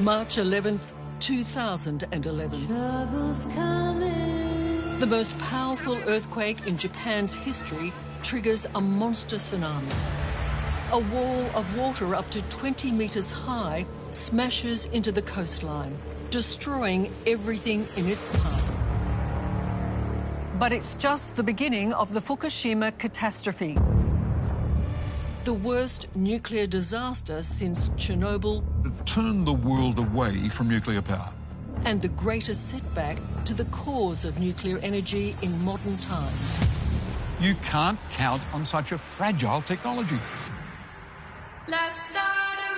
March 11th, 2011. Trouble's coming. The most powerful earthquake in Japan's history triggers a monster tsunami. A wall of water up to 20 metres high smashes into the coastline, destroying everything in its path. But it's just the beginning of the Fukushima catastrophe. The worst nuclear disaster since Chernobyl. It turned the world away from nuclear power. And the greatest setback to the cause of nuclear energy in modern times. You can't count on such a fragile technology. Let's start a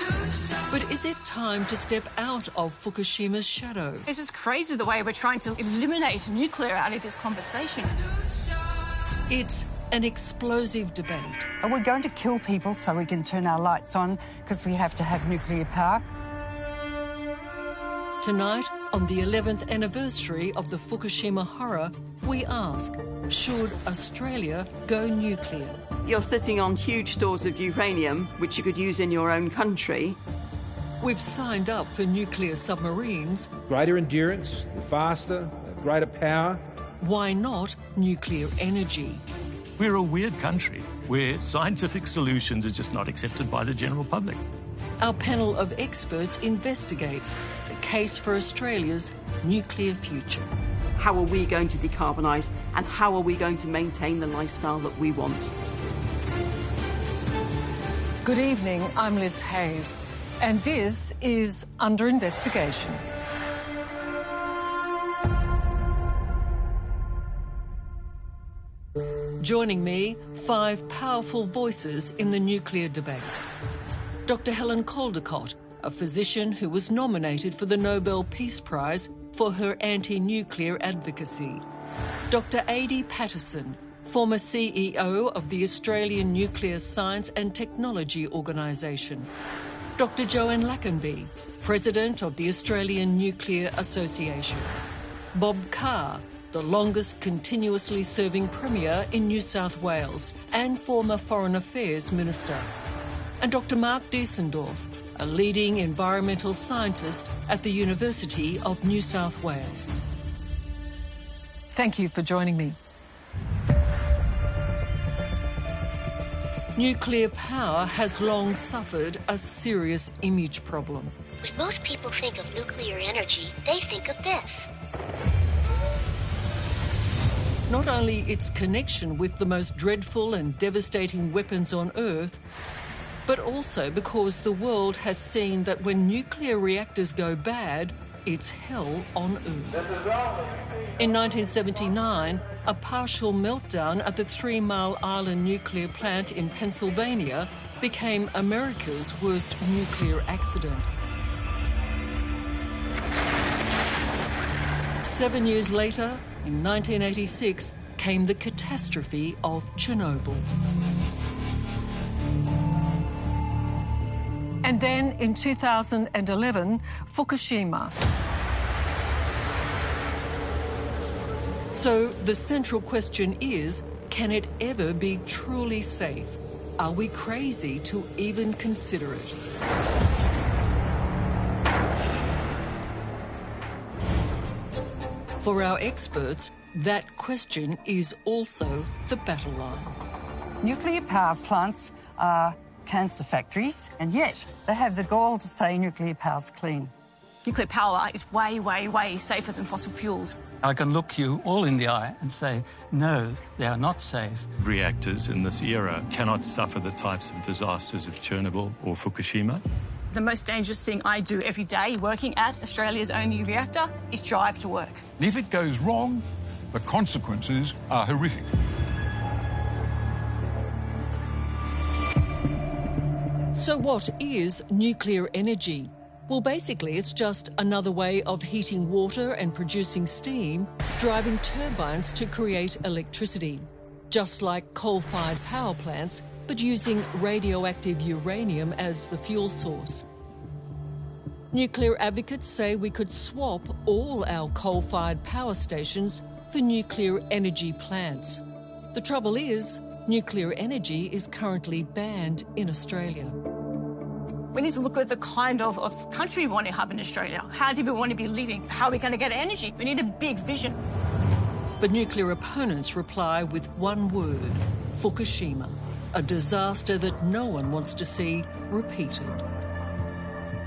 revolution. But is it time to step out of Fukushima's shadow? This is crazy the way we're trying to eliminate nuclear out of this conversation. It's an explosive debate. Are we going to kill people so we can turn our lights on because we have to have nuclear power? Tonight, on the 11th anniversary of the Fukushima horror, we ask, should Australia go nuclear? You're sitting on huge stores of uranium, which you could use in your own country. We've signed up for nuclear submarines. Greater endurance, faster, greater power. Why not nuclear energy? We're a weird country where scientific solutions are just not accepted by the general public. Our panel of experts investigates the case for Australia's nuclear future. How are we going to decarbonise, and how are we going to maintain the lifestyle that we want? Good evening, I'm Liz Hayes, and this is Under Investigation. Joining me, 5 powerful voices in the nuclear debate. Dr. Helen Caldicott, a physician who was nominated for the Nobel Peace Prize for her anti-nuclear advocacy. Dr. Adi Patterson, former CEO of the Australian Nuclear Science and Technology Organisation. Dr. Joanne Lackenby, President of the Australian Nuclear Association. Bob Carr, the longest continuously serving Premier in New South Wales and former Foreign Affairs Minister. And Dr. Mark Diesendorf, a leading environmental scientist at the University of New South Wales. Thank you for joining me. Nuclear power has long suffered a serious image problem. When most people think of nuclear energy, they think of this. Not only its connection with the most dreadful and devastating weapons on Earth, but also because the world has seen that when nuclear reactors go bad, it's hell on Earth. In 1979, a partial meltdown at the 3 Mile Island nuclear plant in Pennsylvania became America's worst nuclear accident. 7 years later, in 1986, came the catastrophe of Chernobyl. And then in 2011, Fukushima. So the central question is, can it ever be truly safe? Are we crazy to even consider it? For our experts, that question is also the battle line. Nuclear power plants are cancer factories, and yet they have the gall to say nuclear power's clean. Nuclear power is way, way, way safer than fossil fuels. I can look you all in the eye and say, no, they are not safe. Reactors in this era cannot suffer the types of disasters of Chernobyl or Fukushima. The most dangerous thing I do every day working at Australia's only reactor is drive to work. If it goes wrong, the consequences are horrific. So what is nuclear energy? Well, basically, it's just another way of heating water and producing steam, driving turbines to create electricity. Just like coal-fired power plants, but using radioactive uranium as the fuel source. Nuclear advocates say we could swap all our coal-fired power stations for nuclear energy plants. The trouble is, nuclear energy is currently banned in Australia. We need to look at the kind of country we want to have in Australia. How do we want to be living? How are we going to get energy? We need a big vision. But nuclear opponents reply with one word: Fukushima, a disaster that no one wants to see repeated.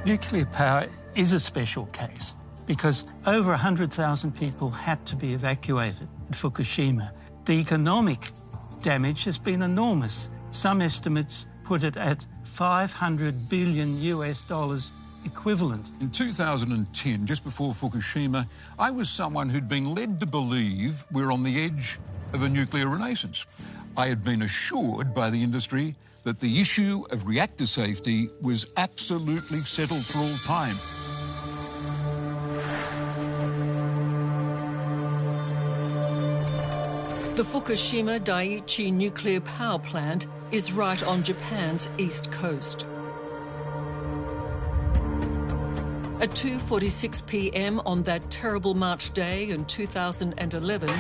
Nuclear power is a special case because over 100,000 people had to be evacuated at Fukushima. The economic damage has been enormous. Some estimates put it at $500 billion equivalent. In 2010, just before Fukushima, I was someone who'd been led to believe we're on the edge of a nuclear renaissance. I had been assured by the industry that the issue of reactor safety was absolutely settled for all time. The Fukushima Daiichi nuclear power plant is right on Japan's east coast. At 2:46 p.m. on that terrible March day in 2011,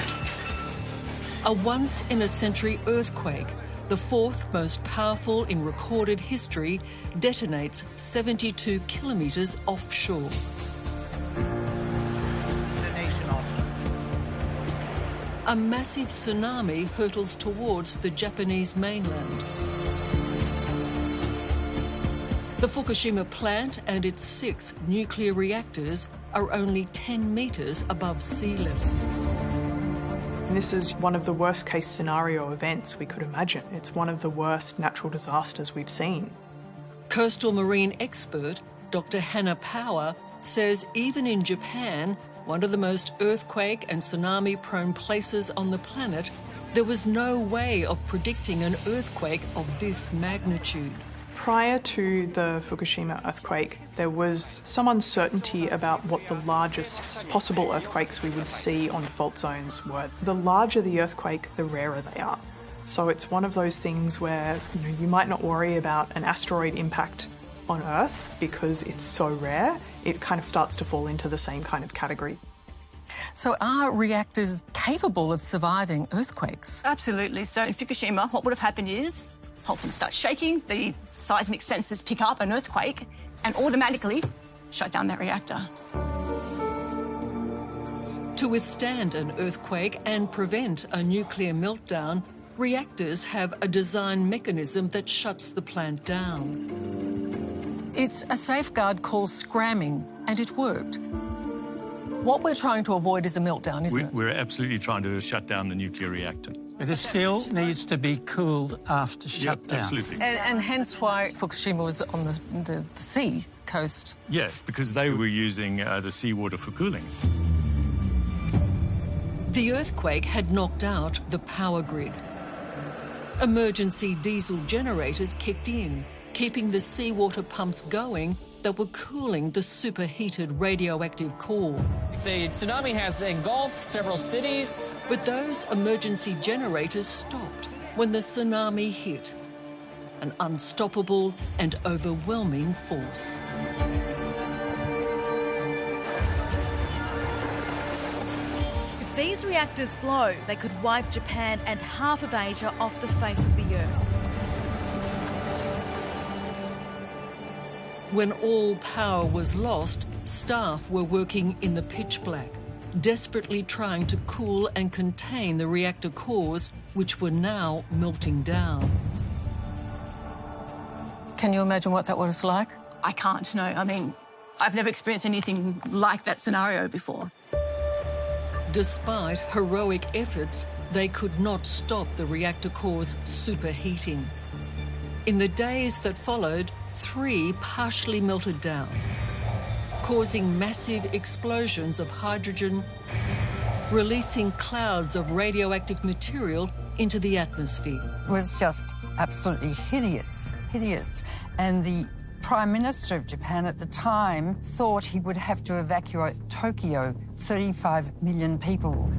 a once-in-a-century earthquake, the fourth most powerful in recorded history, detonates 72 kilometres offshore. A massive tsunami hurtles towards the Japanese mainland. The Fukushima plant and its 6 nuclear reactors are only 10 metres above sea level. This is one of the worst case scenario events we could imagine. It's one of the worst natural disasters we've seen. Coastal marine expert Dr. Hannah Power says even in Japan, one of the most earthquake and tsunami-prone places on the planet, there was no way of predicting an earthquake of this magnitude. Prior to the Fukushima earthquake, there was some uncertainty about what the largest possible earthquakes we would see on fault zones were. The larger the earthquake, the rarer they are. So it's one of those things where you might not worry about an asteroid impact on Earth because it's so rare. It kind of starts to fall into the same kind of category. So are reactors capable of surviving earthquakes? Absolutely. So in Fukushima, what would have happened is the whole thing starts shaking, the seismic sensors pick up an earthquake and automatically shut down that reactor. To withstand an earthquake and prevent a nuclear meltdown, reactors have a design mechanism that shuts the plant down. It's a safeguard called scramming, and it worked. What we're trying to avoid is a meltdown, isn't it? We're absolutely trying to shut down the nuclear reactor. But it still needs to be cooled after shutdown. Absolutely. And hence why Fukushima was on the sea coast. Yeah, because they were using the seawater for cooling. The earthquake had knocked out the power grid. Emergency diesel generators kicked in, keeping the seawater pumps going that were cooling the superheated radioactive core. The tsunami has engulfed several cities. But those emergency generators stopped when the tsunami hit. An unstoppable and overwhelming force. If these reactors blow, they could wipe Japan and half of Asia off the face of the earth. When all power was lost, staff were working in the pitch black, desperately trying to cool and contain the reactor cores, which were now melting down. Can you imagine what that was like? I can't, no. I mean, I've never experienced anything like that scenario before. Despite heroic efforts, they could not stop the reactor cores superheating. In the days that followed, 3 partially melted down, causing massive explosions of hydrogen, releasing clouds of radioactive material into the atmosphere. It was just absolutely hideous, hideous. And the Prime Minister of Japan at the time thought he would have to evacuate Tokyo, 35 million people.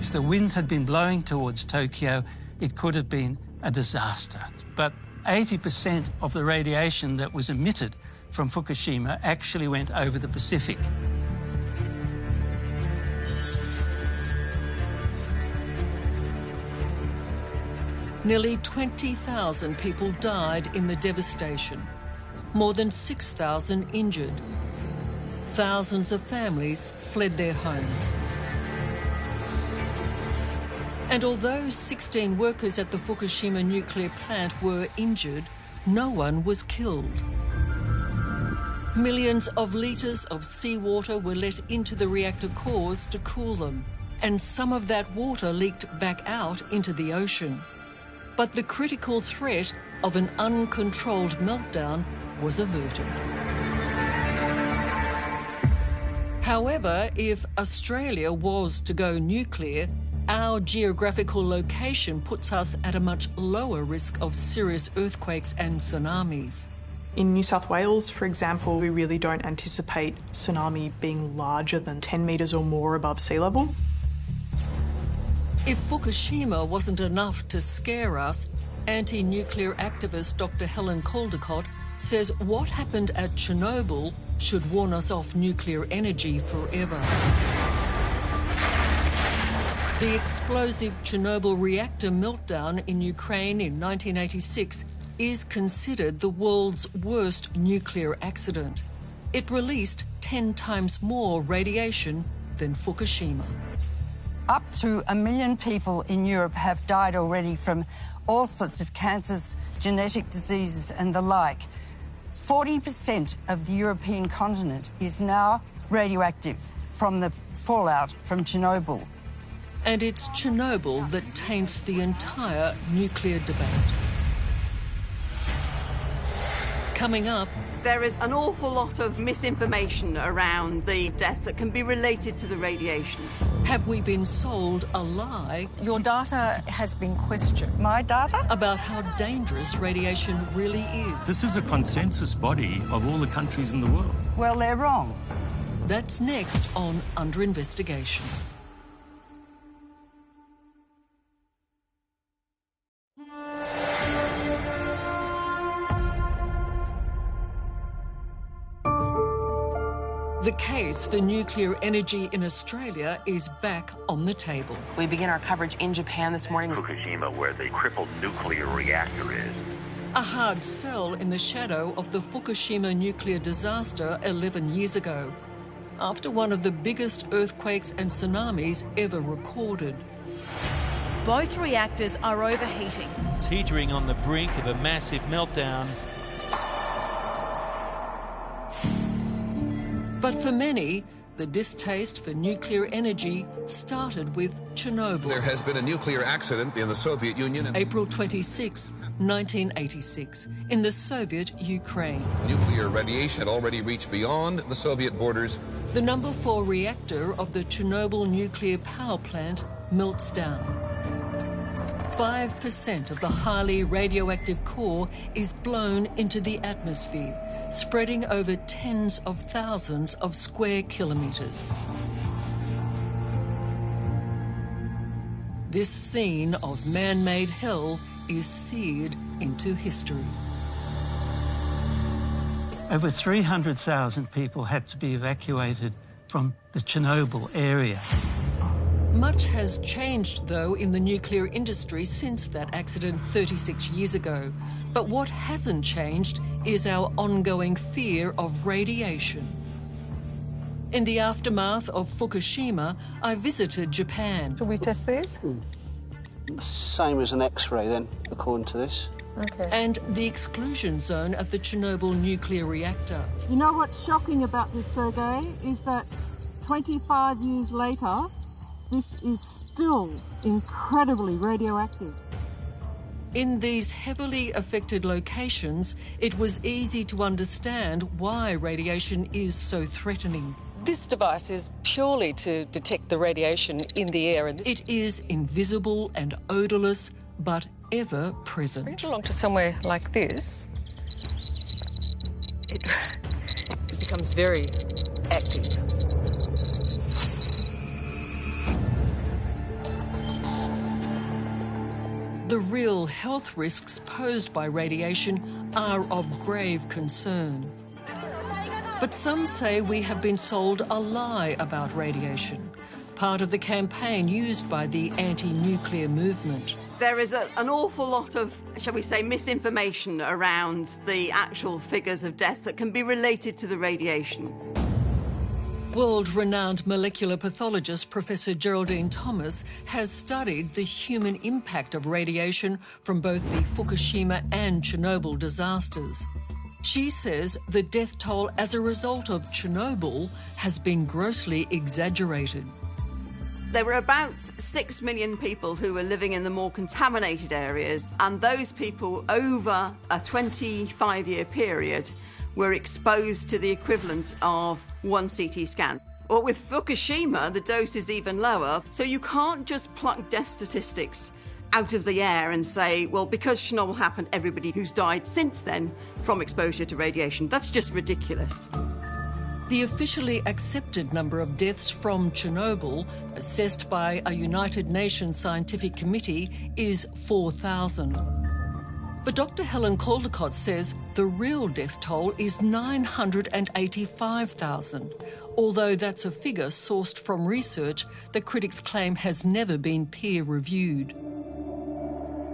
If the wind had been blowing towards Tokyo, it could have been a disaster. But 80% of the radiation that was emitted from Fukushima actually went over the Pacific. Nearly 20,000 people died in the devastation, more than 6,000 injured. Thousands of families fled their homes. And although 16 workers at the Fukushima nuclear plant were injured, no one was killed. Millions of litres of seawater were let into the reactor cores to cool them, and some of that water leaked back out into the ocean. But the critical threat of an uncontrolled meltdown was averted. However, if Australia was to go nuclear, our geographical location puts us at a much lower risk of serious earthquakes and tsunamis. In New South Wales, for example, we really don't anticipate tsunami being larger than 10 metres or more above sea level. If Fukushima wasn't enough to scare us, anti-nuclear activist Dr. Helen Caldicott says what happened at Chernobyl should warn us off nuclear energy forever. The explosive Chernobyl reactor meltdown in Ukraine in 1986 is considered the world's worst nuclear accident. It released 10 times more radiation than Fukushima. Up to 1 million people in Europe have died already from all sorts of cancers, genetic diseases and the like. 40% of the European continent is now radioactive from the fallout from Chernobyl. And it's Chernobyl that taints the entire nuclear debate. Coming up, there is an awful lot of misinformation around the deaths that can be related to the radiation. Have we been sold a lie? Your data has been questioned. My data? About how dangerous radiation really is. This is a consensus body of all the countries in the world. Well, they're wrong. That's next on Under Investigation. The case for nuclear energy in Australia is back on the table. We begin our coverage in Japan this morning. Fukushima, where the crippled nuclear reactor is. A hard sell in the shadow of the Fukushima nuclear disaster 11 years ago, after one of the biggest earthquakes and tsunamis ever recorded. Both reactors are overheating. Teetering on the brink of a massive meltdown. But for many, the distaste for nuclear energy started with Chernobyl. There has been a nuclear accident in the Soviet Union. April 26, 1986, in the Soviet Ukraine. Nuclear radiation had already reached beyond the Soviet borders. The number 4 reactor of the Chernobyl nuclear power plant melts down. 5% of the highly radioactive core is blown into the atmosphere, spreading over tens of thousands of square kilometres. This scene of man-made hell is seared into history. Over 300,000 people had to be evacuated from the Chernobyl area. Much has changed, though, in the nuclear industry since that accident 36 years ago. But what hasn't changed is our ongoing fear of radiation. In the aftermath of Fukushima, I visited Japan. Should we test these? Same as an X-ray, then, according to this. Okay. And the exclusion zone of the Chernobyl nuclear reactor. You know what's shocking about this, Sergei, is that 25 years later, this is still incredibly radioactive. In these heavily affected locations, it was easy to understand why radiation is so threatening. This device is purely to detect the radiation in the air. It is invisible and odourless, but ever present. Bring it along to somewhere like this, it becomes very active. The real health risks posed by radiation are of grave concern. But some say we have been sold a lie about radiation, part of the campaign used by the anti-nuclear movement. There is an awful lot of, shall we say, misinformation around the actual figures of deaths that can be related to the radiation. World-renowned molecular pathologist Professor Geraldine Thomas has studied the human impact of radiation from both the Fukushima and Chernobyl disasters. She says the death toll as a result of Chernobyl has been grossly exaggerated. There were about 6 million people who were living in the more contaminated areas, and those people over a 25-year period were exposed to the equivalent of one CT scan. Or with Fukushima, the dose is even lower, so you can't just pluck death statistics out of the air and say, well, because Chernobyl happened, everybody who's died since then from exposure to radiation. That's just ridiculous. The officially accepted number of deaths from Chernobyl, assessed by a United Nations scientific committee, is 4,000. But Dr. Helen Caldicott says the real death toll is 985,000, although that's a figure sourced from research that critics claim has never been peer-reviewed.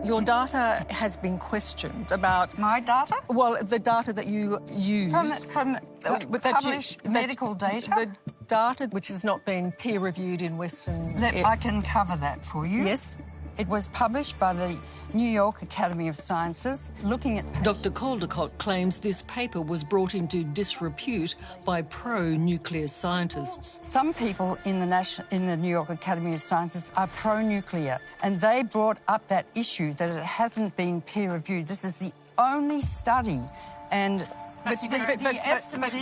Your data has been questioned about... My data? Well, the data that you use... From published medical data? The data which has not been peer-reviewed in Western... I can cover that for you. Yes. It was published by the New York Academy of Sciences, looking at... Dr. Caldicott claims this paper was brought into disrepute by pro-nuclear scientists. Some people in the New York Academy of Sciences are pro-nuclear, and they brought up that issue that it hasn't been peer-reviewed. This is the only study, and the estimate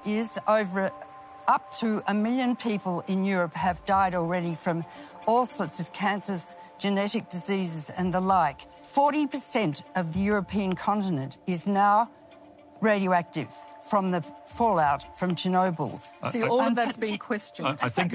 is over up to 1 million people in Europe have died already from all sorts of cancers, genetic diseases and the like. 40% of the European continent is now radioactive from the fallout from Chernobyl. See, all of that's been questioned. I think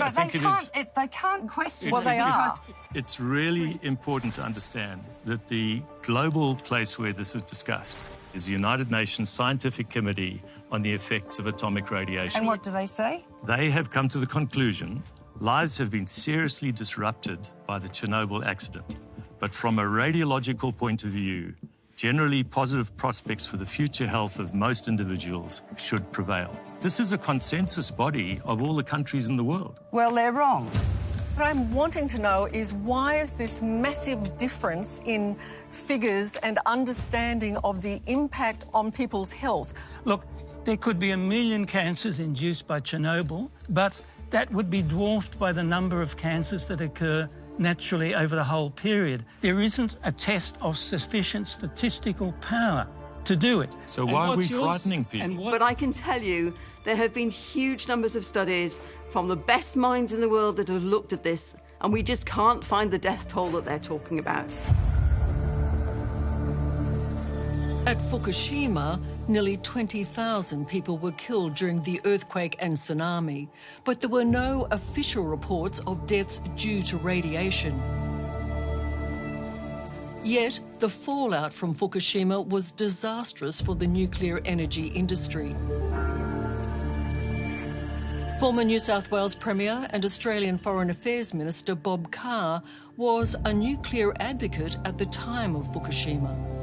they can't question well, they are. It's really important to understand that the global place where this is discussed is the United Nations Scientific Committee on the Effects of Atomic Radiation. And what do they say? They have come to the conclusion lives have been seriously disrupted by the Chernobyl accident. But from a radiological point of view, generally positive prospects for the future health of most individuals should prevail. This is a consensus body of all the countries in the world. Well, they're wrong. What I'm wanting to know is why is this massive difference in figures and understanding of the impact on people's health? Look, there could be 1 million cancers induced by Chernobyl, but that would be dwarfed by the number of cancers that occur naturally over the whole period. There isn't a test of sufficient statistical power to do it. So why are we frightening people? But I can tell you there have been huge numbers of studies from the best minds in the world that have looked at this, and we just can't find the death toll that they're talking about. At Fukushima, nearly 20,000 people were killed during the earthquake and tsunami, but there were no official reports of deaths due to radiation. Yet, the fallout from Fukushima was disastrous for the nuclear energy industry. Former New South Wales Premier and Australian Foreign Affairs Minister Bob Carr was a nuclear advocate at the time of Fukushima.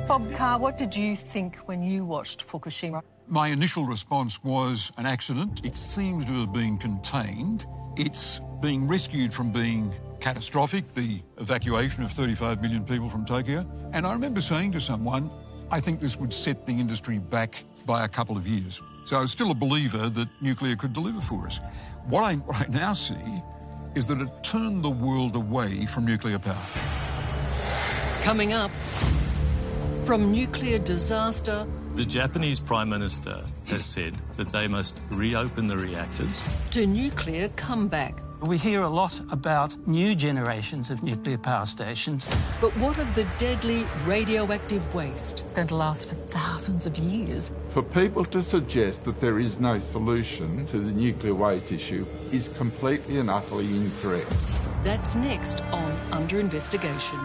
Bob Carr, what did you think when you watched Fukushima? My initial response was an accident. It seems to have been contained. It's being rescued from being catastrophic, the evacuation of 35 million people from Tokyo. And I remember saying to someone, I think this would set the industry back by a couple of years. So I was still a believer that nuclear could deliver for us. What I now see is that it turned the world away from nuclear power. Coming up, from nuclear disaster... The Japanese Prime Minister has said that they must reopen the reactors. ...to nuclear comeback. We hear a lot about new generations of nuclear power stations. But what of the deadly radioactive waste? Going to last for thousands of years. For people to suggest that there is no solution to the nuclear waste issue is completely and utterly incorrect. That's next on Under Investigation.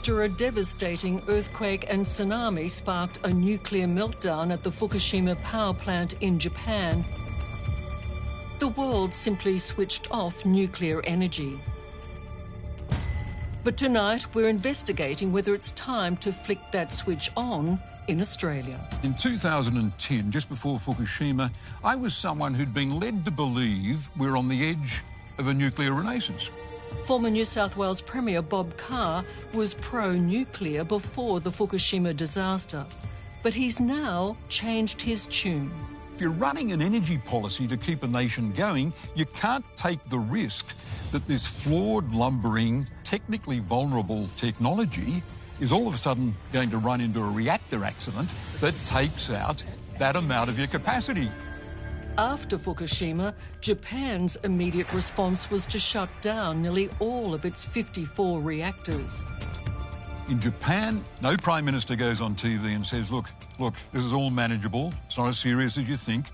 after a devastating earthquake and tsunami sparked a nuclear meltdown at the Fukushima power plant in Japan, the world simply switched off nuclear energy. But tonight we're investigating whether it's time to flick that switch on in Australia. In 2010, just before Fukushima, I was someone who'd been led to believe we're on the edge of a nuclear renaissance. Former New South Wales Premier Bob Carr was pro-nuclear before the Fukushima disaster, but he's now changed his tune. If you're running an energy policy to keep a nation going, you can't take the risk that this flawed, lumbering, technically vulnerable technology is all of a sudden going to run into a reactor accident that takes out that amount of your capacity. After Fukushima, Japan's immediate response was to shut down nearly all of its 54 reactors. In Japan, no Prime Minister goes on TV and says, look, this is all manageable. It's not as serious as you think.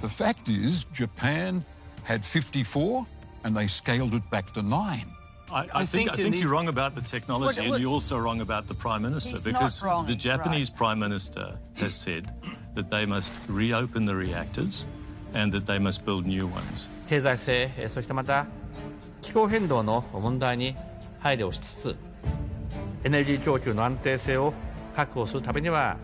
The fact is, Japan had 54 and they scaled it back to 9. I think you're wrong about the technology, and you're also wrong about the Prime Minister, because the Japanese Prime Minister has said that they must reopen the reactors and that they must build new ones. 経済性、そしてまた気候変動の問題に配慮しつつ、エネルギー供給の安定性を確保するためには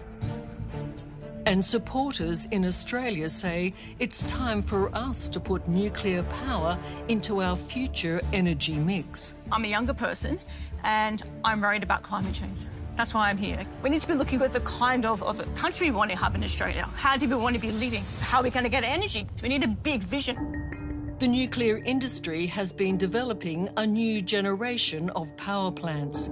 And supporters in Australia say it's time for us to put nuclear power into our future energy mix. I'm a younger person and I'm worried about climate change. That's why I'm here. We need to be looking at the kind of a country we want to have in Australia. How do we want to be leading? How are we going to get energy? We need a big vision. The nuclear industry has been developing a new generation of power plants.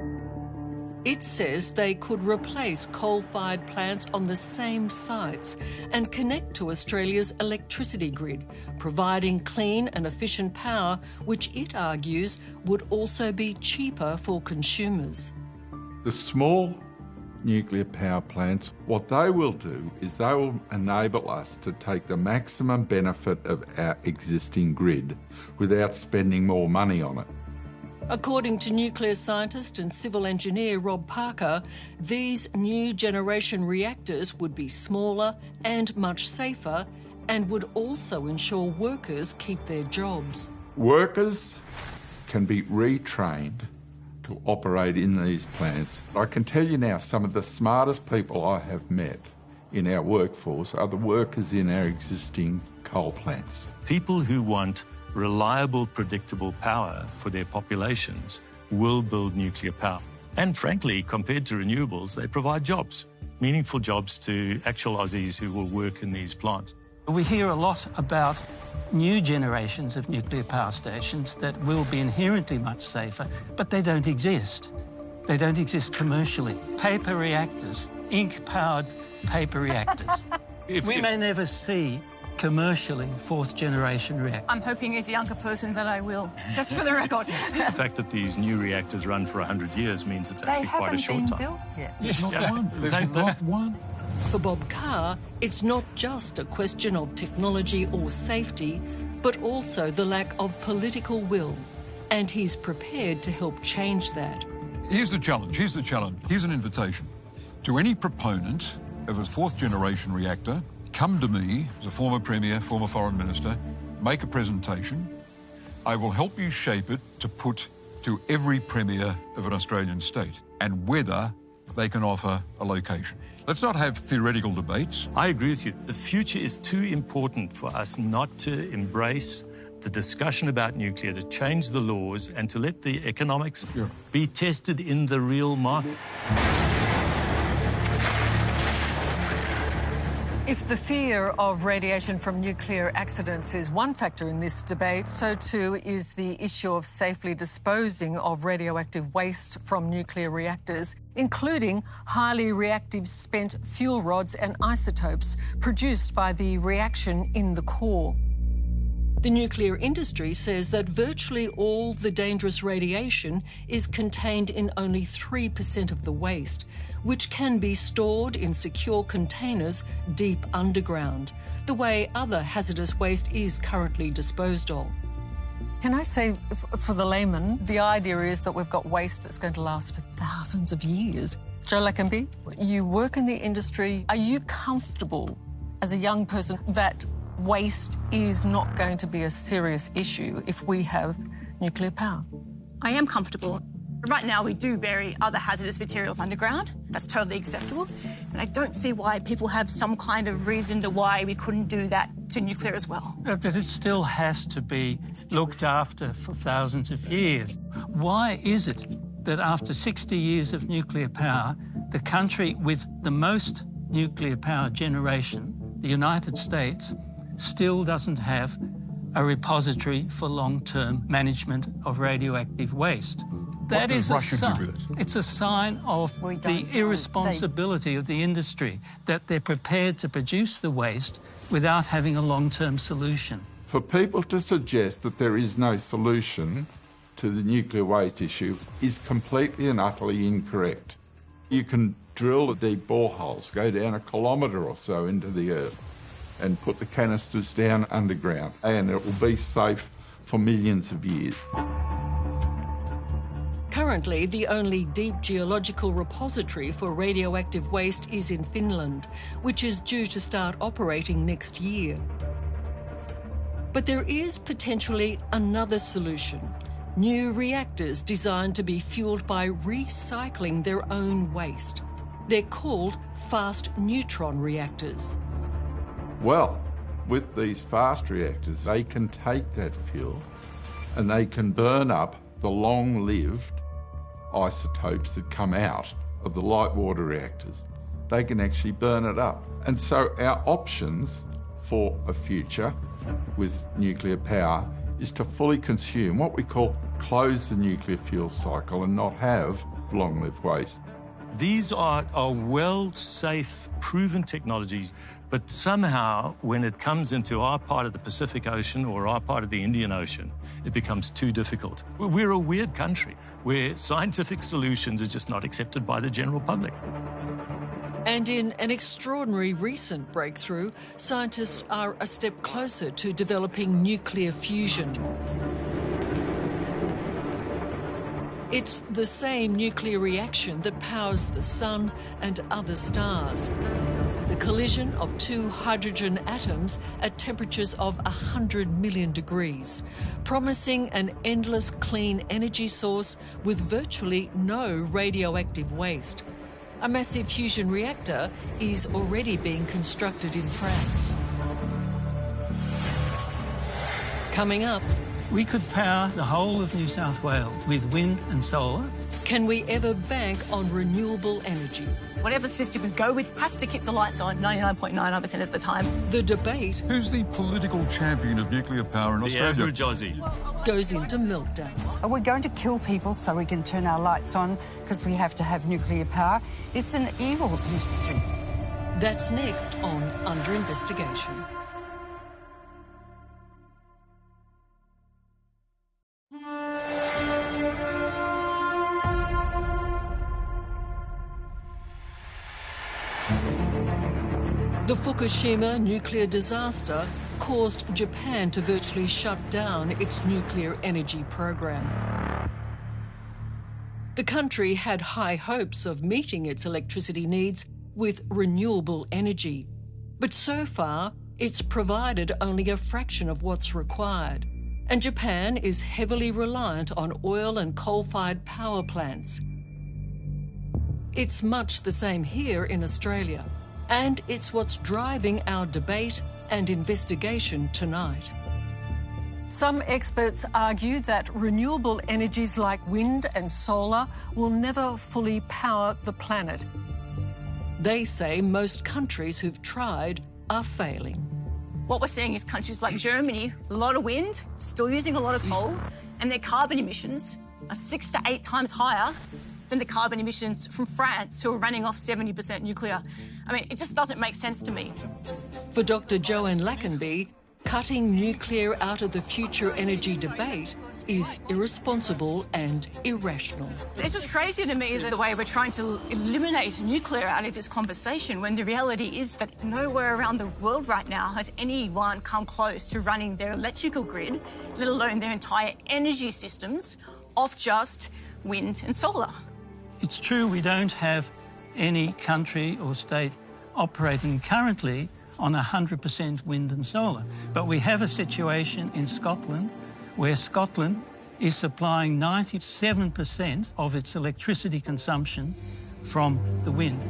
It says they could replace coal-fired plants on the same sites and connect to Australia's electricity grid, providing clean and efficient power, which it argues would also be cheaper for consumers. The small nuclear power plants, what they will do is they will enable us to take the maximum benefit of our existing grid without spending more money on it. According to nuclear scientist and civil engineer Rob Parker, these new generation reactors would be smaller and much safer and would also ensure workers keep their jobs. Workers can be retrained to operate in these plants. I can tell you now, some of the smartest people I have met in our workforce are the workers in our existing coal plants. People who want reliable, predictable power for their populations will build nuclear power. And frankly, compared to renewables, they provide jobs, meaningful jobs to actual Aussies who will work in these plants. We hear a lot about new generations of nuclear power stations that will be inherently much safer, but they don't exist. They don't exist commercially. Paper reactors, ink-powered paper reactors. We may never see commercially fourth-generation reactors. I'm hoping as a younger person that I will, just for the record. The fact that these new reactors run for 100 years means it's actually quite a short time. They haven't been built yet. There's not one. There's not one. For Bob Carr, it's not just a question of technology or safety, but also the lack of political will. And he's prepared to help change that. Here's the challenge. Here's an invitation. To any proponent of a fourth-generation reactor, come to me as a former Premier, former Foreign Minister, make a presentation. I will help you shape it to put to every Premier of an Australian state and whether they can offer a location. Let's not have theoretical debates. I agree with you. The future is too important for us not to embrace the discussion about nuclear, to change the laws and to let the economics be tested in the real market. If the fear of radiation from nuclear accidents is one factor in this debate, so too is the issue of safely disposing of radioactive waste from nuclear reactors, including highly reactive spent fuel rods and isotopes produced by the reaction in the core. The nuclear industry says that virtually all the dangerous radiation is contained in only 3% of the waste, which can be stored in secure containers deep underground, the way other hazardous waste is currently disposed of. Can I say, for the layman, the idea is that we've got waste that's going to last for thousands of years. Joe Lackenby, you work in the industry. Are you comfortable as a young person that waste is not going to be a serious issue if we have nuclear power? I am comfortable. Right now, we do bury other hazardous materials underground. That's totally acceptable. And I don't see why people have some kind of reason to why we couldn't do that to nuclear as well. But it still has to be looked after for thousands of years. Why is it that after 60 years of nuclear power, the country with the most nuclear power generation, the United States, still doesn't have a repository for long-term management of radioactive waste? That is a sign. It's a sign of the irresponsibility of the industry, that they're prepared to produce the waste without having a long-term solution. For people to suggest that there is no solution to the nuclear waste issue is completely and utterly incorrect. You can drill deep boreholes, go down 1 kilometre or so into the earth and put the canisters down underground, and it will be safe for millions of years. Currently, the only deep geological repository for radioactive waste is in Finland, which is due to start operating next year. But there is potentially another solution. New reactors designed to be fueled by recycling their own waste. They're called fast neutron reactors. Well, with these fast reactors, they can take that fuel and they can burn up the long-lived isotopes that come out of the light water reactors. They can actually burn it up. And so our options for a future with nuclear power is to fully consume what we call close the nuclear fuel cycle and not have long-lived waste. These are well, safe, proven technologies, but somehow when it comes into our part of the Pacific Ocean or our part of the Indian Ocean, it becomes too difficult. We're a weird country where scientific solutions are just not accepted by the general public. And in an extraordinary recent breakthrough, scientists are a step closer to developing nuclear fusion. It's the same nuclear reaction that powers the sun and other stars. The collision of two hydrogen atoms at temperatures of 100 million degrees, promising an endless clean energy source with virtually no radioactive waste. A massive fusion reactor is already being constructed in France. Coming up, we could power the whole of New South Wales with wind and solar. Can we ever bank on renewable energy? Whatever system we go with has to keep the lights on 99.99% of the time. The debate... Who's the political champion of nuclear power in Australia? The average Aussie. ...goes into meltdown. Are we going to kill people so we can turn our lights on because we have to have nuclear power? It's an evil industry. That's next on Under Investigation. The Fukushima nuclear disaster caused Japan to virtually shut down its nuclear energy program. The country had high hopes of meeting its electricity needs with renewable energy, but so far it's provided only a fraction of what's required, and Japan is heavily reliant on oil and coal-fired power plants. It's much the same here in Australia. And it's what's driving our debate and investigation tonight. Some experts argue that renewable energies like wind and solar will never fully power the planet. They say most countries who've tried are failing. What we're seeing is countries like Germany, a lot of wind, still using a lot of coal, and their carbon emissions are 6 to 8 times higher than the carbon emissions from France, who are running off 70% nuclear. I mean, it just doesn't make sense to me. For Dr. Joanne Lackenby, Cutting nuclear out of the future energy debate is irresponsible and irrational. It's just crazy to me the way we're trying to eliminate nuclear out of this conversation when the reality is that nowhere around the world right now has anyone come close to running their electrical grid, let alone their entire energy systems, off just wind and solar. It's true we don't have any country or state operating currently on 100% wind and solar, but we have a situation in Scotland where Scotland is supplying 97% of its electricity consumption from the wind.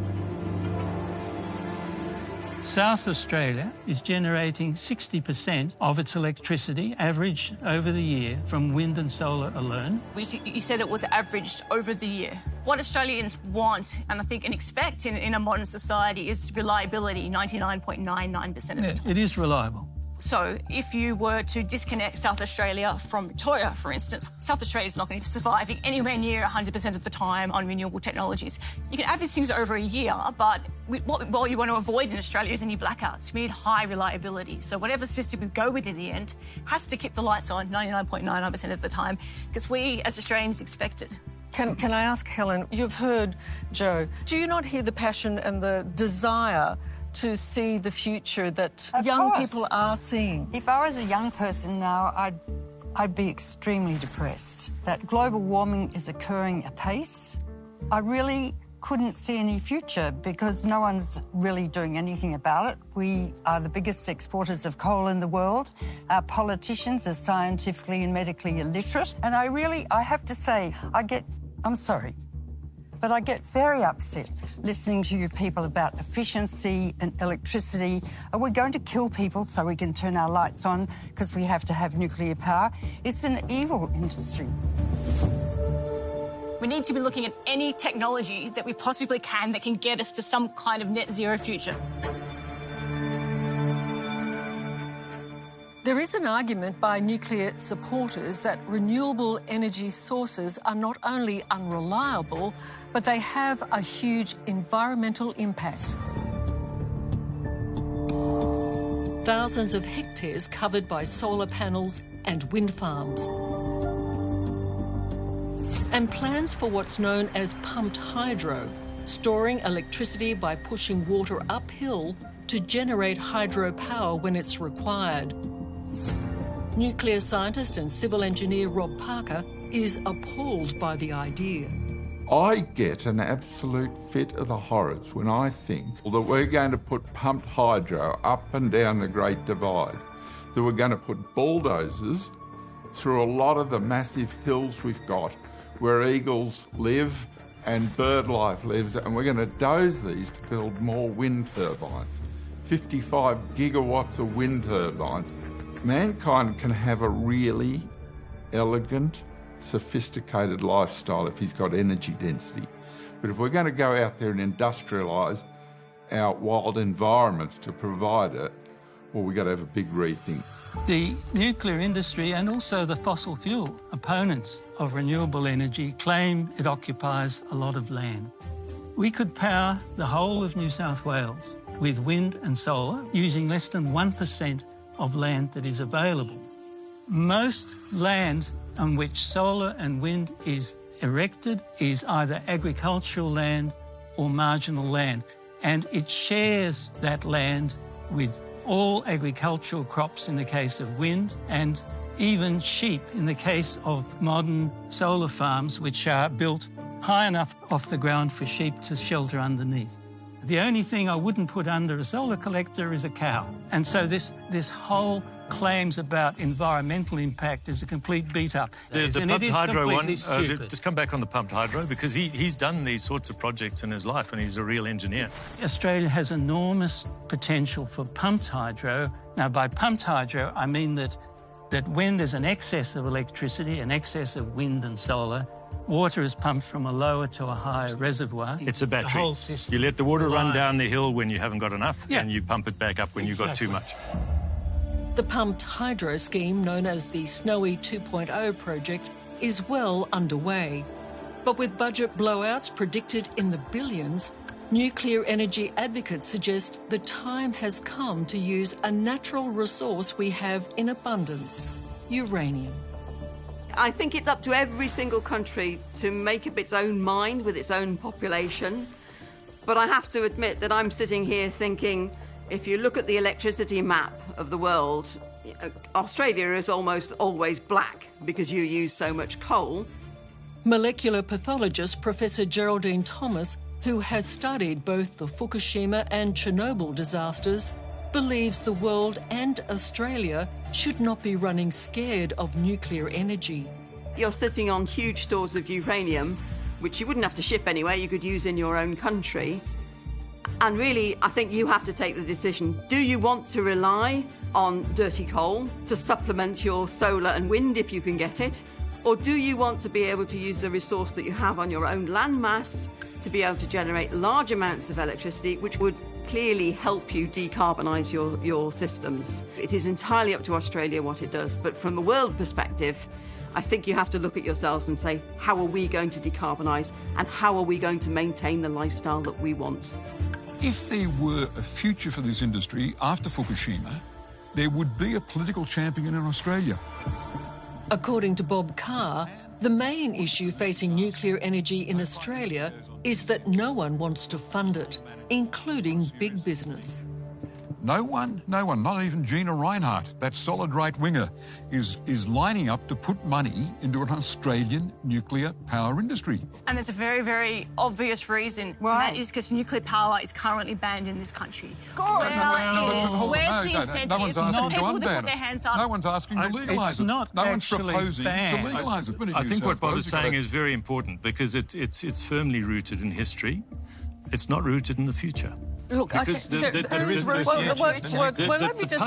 South Australia is generating 60% of its electricity average over the year from wind and solar alone. You said it was averaged over the year. What Australians want and I think and expect in a modern society is reliability 99.99% of the time. It is reliable. So if you were to disconnect South Australia from Victoria, for instance, South Australia is not going to be surviving anywhere near 100% of the time on renewable technologies. You can average things over a year, but what you want to avoid in Australia is any blackouts. We need high reliability. So whatever system we go with in the end has to keep the lights on 99.99% of the time because we, as Australians, expect it. Can I ask Helen, you've heard Joe, do you not hear the passion and the desire to see the future that young people are seeing? If I was a young person now, I'd be extremely depressed. That global warming is occurring apace. I really couldn't see any future because no one's really doing anything about it. We are the biggest exporters of coal in the world. Our politicians are scientifically and medically illiterate. And I have to say, I'm sorry, but I get very upset listening to you people about efficiency and electricity. Are we going to kill people so we can turn our lights on because we have to have nuclear power? It's an evil industry. We need to be looking at any technology that we possibly can that can get us to some kind of net zero future. There is an argument by nuclear supporters that renewable energy sources are not only unreliable, but they have a huge environmental impact. Thousands of hectares covered by solar panels and wind farms. And plans for what's known as pumped hydro, storing electricity by pushing water uphill to generate hydropower when it's required. Nuclear scientist and civil engineer Rob Parker is appalled by the idea. I get an absolute fit of the horrors when I think that we're going to put pumped hydro up and down the Great Divide, that we're going to put bulldozers through a lot of the massive hills we've got where eagles live and bird life lives, and we're going to doze these to build more wind turbines. 55 gigawatts of wind turbines. Mankind can have a really elegant, sophisticated lifestyle if he's got energy density. But if we're going to go out there and industrialise our wild environments to provide it, well, we've got to have a big rethink. The nuclear industry and also the fossil fuel opponents of renewable energy claim it occupies a lot of land. We could power the whole of New South Wales with wind and solar using less than 1% of land that is available. Most land on which solar and wind is erected is either agricultural land or marginal land, and it shares that land with all agricultural crops in the case of wind and even sheep in the case of modern solar farms which are built high enough off the ground for sheep to shelter underneath. The only thing I wouldn't put under a solar collector is a cow. And so this whole claims about environmental impact is a complete beat-up. The pumped hydro one, just come back on the pumped hydro, because he's done these sorts of projects in his life and he's a real engineer. Australia has enormous potential for pumped hydro. Now, by pumped hydro, I mean that when there's an excess of electricity, an excess of wind and solar, water is pumped from a lower to a higher reservoir. It's a battery. The whole system. You let the water run down the hill when you haven't got enough, Yeah. and you pump it back up when you've got too much. The pumped hydro scheme, known as the Snowy 2.0 project, is well underway. But with budget blowouts predicted in the billions, Nuclear energy advocates suggest the time has come to use a natural resource we have in abundance: uranium. I think it's up to every single country to make up its own mind with its own population. But I have to admit that I'm sitting here thinking, if you look at the electricity map of the world, Australia is almost always black because you use so much coal. Molecular pathologist Professor Geraldine Thomas, who has studied both the Fukushima and Chernobyl disasters, believes the world and Australia should not be running scared of nuclear energy. You're sitting on huge stores of uranium, which you wouldn't have to ship anyway, you could use in your own country. And really, I think you have to take the decision. Do you want to rely on dirty coal to supplement your solar and wind if you can get it? Or do you want to be able to use the resource that you have on your own landmass to be able to generate large amounts of electricity, which would clearly help you decarbonise your systems? It is entirely up to Australia what it does, but from a world perspective, I think you have to look at yourselves and say, how are we going to decarbonise and how are we going to maintain the lifestyle that we want? If there were a future for this industry after Fukushima, there would be a political champion in Australia. According to Bob Carr, the main issue facing nuclear energy in Australia is that no one wants to fund it, including big business. No one, not even Gina Reinhardt, that solid right-winger, is lining up to put money into an Australian nuclear power industry. And there's a very, very obvious reason. Right. And that is because nuclear power is currently banned in this country. God, Where's the incentive no one's asking for to people to unban put their hands up? No one's asking to legalise it. No one's proposing to legalise it. I think what Bob is saying is very important because it's firmly rooted in history. It's not rooted in the future. Look, let me just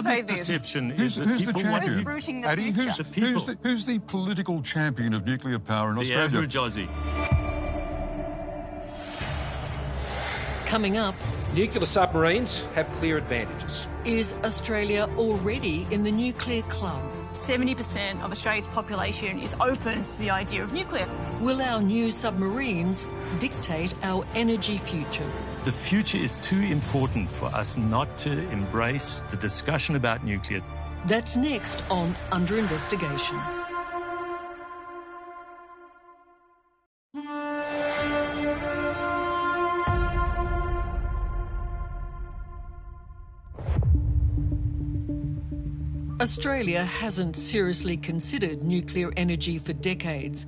say this. Who's the champion? Addie, who's the political champion of nuclear power in Australia? The average Aussie. Coming up, nuclear submarines have clear advantages. Is Australia already in the nuclear club? 70% of Australia's population is open to the idea of nuclear. Will our new submarines dictate our energy future? The future is too important for us not to embrace the discussion about nuclear. That's next on Under Investigation. Australia hasn't seriously considered nuclear energy for decades,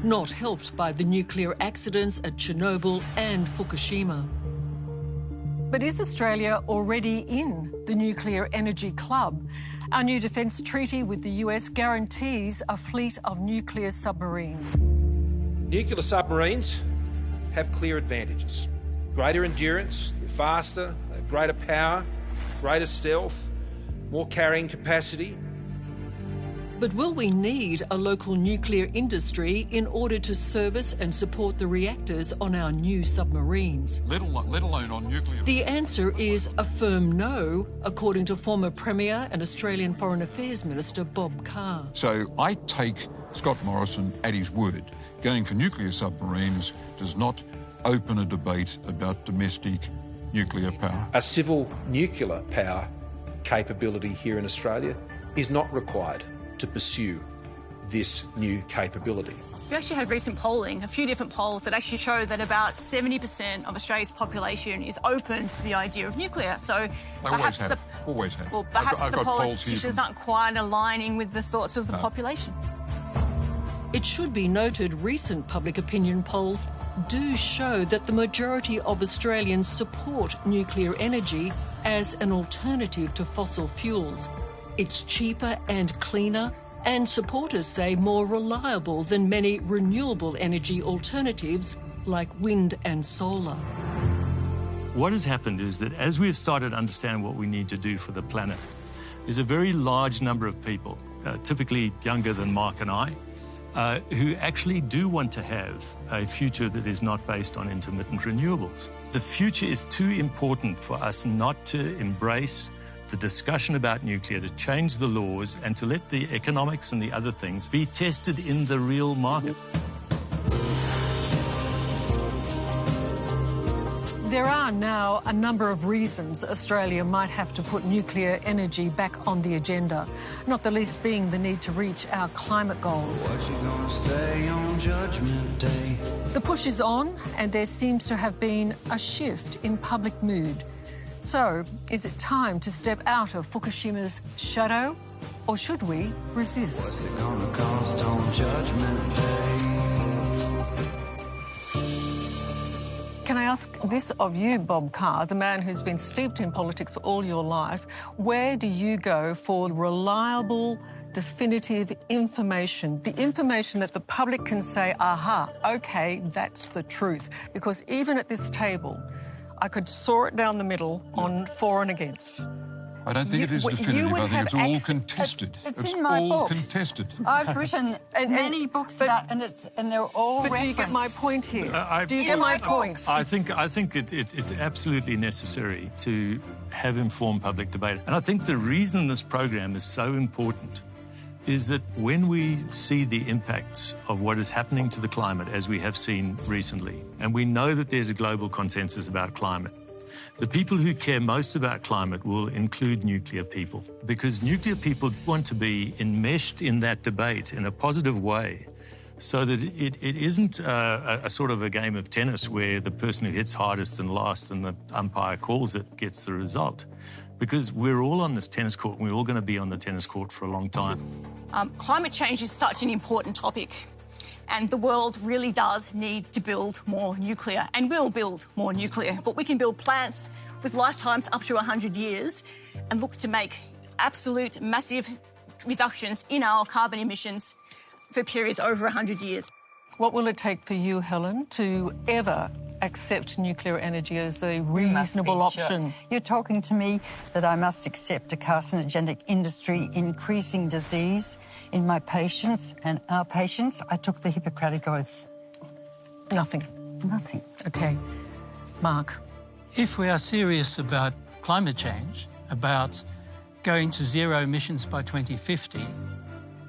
not helped by the nuclear accidents at Chernobyl and Fukushima. But is Australia already in the nuclear energy club? Our new defence treaty with the US guarantees a fleet of nuclear submarines. Nuclear submarines have clear advantages. Greater endurance, they're faster, they have greater power, greater stealth, more carrying capacity. But will we need a local nuclear industry in order to service and support the reactors on our new submarines? Let alone on nuclear. The answer is a firm no, according to former Premier and Australian Foreign Affairs Minister Bob Carr. So I take Scott Morrison at his word. Going for nuclear submarines does not open a debate about domestic nuclear power. A civil nuclear power capability here in Australia is not required to pursue this new capability. We actually had recent polling, a few different polls that actually show that about 70% of Australia's population is open to the idea of nuclear. So perhaps always have. Well, perhaps the politicians aren't quite aligning with the thoughts of the population. It should be noted recent public opinion polls do show that the majority of Australians support nuclear energy as an alternative to fossil fuels. It's cheaper and cleaner, and supporters say more reliable than many renewable energy alternatives like wind and solar. What has happened is that as we've started to understand what we need to do for the planet, there's a very large number of people, typically younger than Mark and I, who actually do want to have a future that is not based on intermittent renewables. The future is too important for us not to embrace the discussion about nuclear, to change the laws and to let the economics and the other things be tested in the real market. There are now a number of reasons Australia might have to put nuclear energy back on the agenda, not the least being the need to reach our climate goals. What you gonna say on Judgment Day? The push is on, and there seems to have been a shift in public mood. So, is it time to step out of Fukushima's shadow, or should we resist? What's it gonna cost on Judgment Day? Can I ask this of you, Bob Carr, the man who's been steeped in politics all your life? Where do you go for reliable, definitive information, the information that the public can say, aha, OK, that's the truth? Because even at this table, I could saw it down the middle on for and against. I don't think it is definitive. I think it's all contested. It's in my all books. contested. I've written many books about, and they're all But referenced. do you get my point here? Do you get my point? I think it's absolutely necessary to have informed public debate. And I think the reason this program is so important is that when we see the impacts of what is happening to the climate, as we have seen recently, and we know that there's a global consensus about climate, the people who care most about climate will include nuclear people, because nuclear people want to be enmeshed in that debate in a positive way, so that it isn't a sort of a game of tennis where the person who hits hardest and last and the umpire calls it gets the result. Because we're all on this tennis court, and we're all going to be on the tennis court for a long time. Climate change is such an important topic, and the world really does need to build more nuclear, and will build more nuclear. But we can build plants with lifetimes up to 100 years and look to make absolute massive reductions in our carbon emissions for periods over 100 years. What will it take for you, Helen, to ever accept nuclear energy as a reasonable option? You're talking to me that I must accept a carcinogenic industry increasing disease in my patients and our patients. I took the Hippocratic Oath. Nothing. Nothing. OK. Mark? If we are serious about climate change, about going to zero emissions by 2050,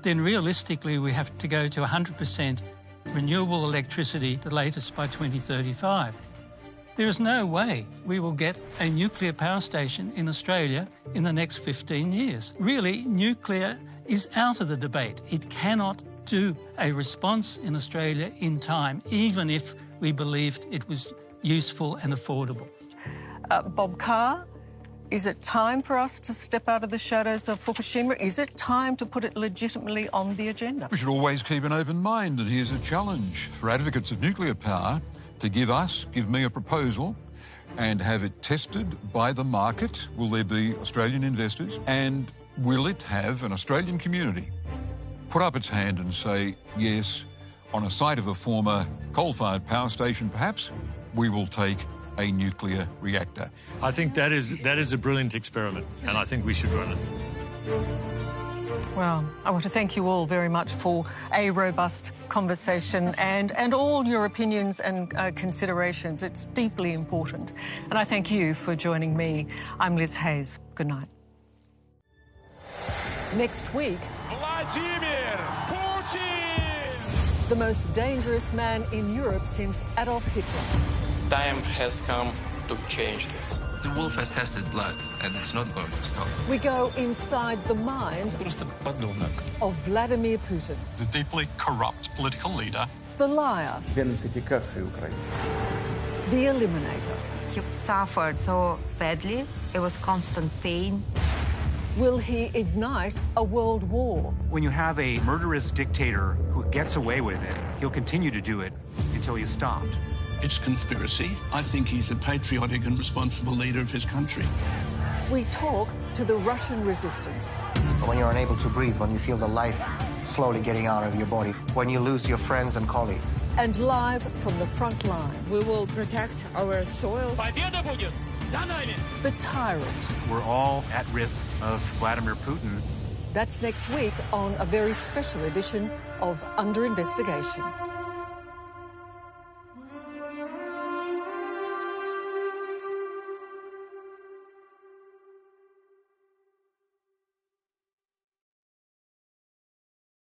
then realistically we have to go to 100% renewable electricity, the latest by 2035. There is no way we will get a nuclear power station in Australia in the next 15 years. Really, nuclear is out of the debate. It cannot do a response in Australia in time, even if we believed it was useful and affordable. Bob Carr, is it time for us to step out of the shadows of Fukushima? Is it time to put it legitimately on the agenda? We should always keep an open mind, and here's a challenge for advocates of nuclear power to give me a proposal and have it tested by the market. Will there be Australian investors? And will it have an Australian community put up its hand and say, yes, on a site of a former coal-fired power station, perhaps, we will take a nuclear reactor? I think that is a brilliant experiment, and I think we should run it. Well, I want to thank you all very much for a robust conversation and all your opinions and considerations. It's deeply important. And I thank you for joining me. I'm Liz Hayes. Good night. Next week, Vladimir Putin! The most dangerous man in Europe since Adolf Hitler. Time has come to change this. The wolf has tasted blood, and it's not going to stop. We go inside the mind of Vladimir Putin. The deeply corrupt political leader. The liar. The eliminator. He suffered so badly. It was constant pain. Will he ignite a world war? When you have a murderous dictator who gets away with it, he'll continue to do it until he's stopped. It's conspiracy. I think he's a patriotic and responsible leader of his country. We talk to the Russian resistance. When you're unable to breathe, when you feel the life slowly getting out of your body, when you lose your friends and colleagues. And live from the front line. We will protect our soil. The tyrant. We're all at risk of Vladimir Putin. That's next week on a very special edition of Under Investigation.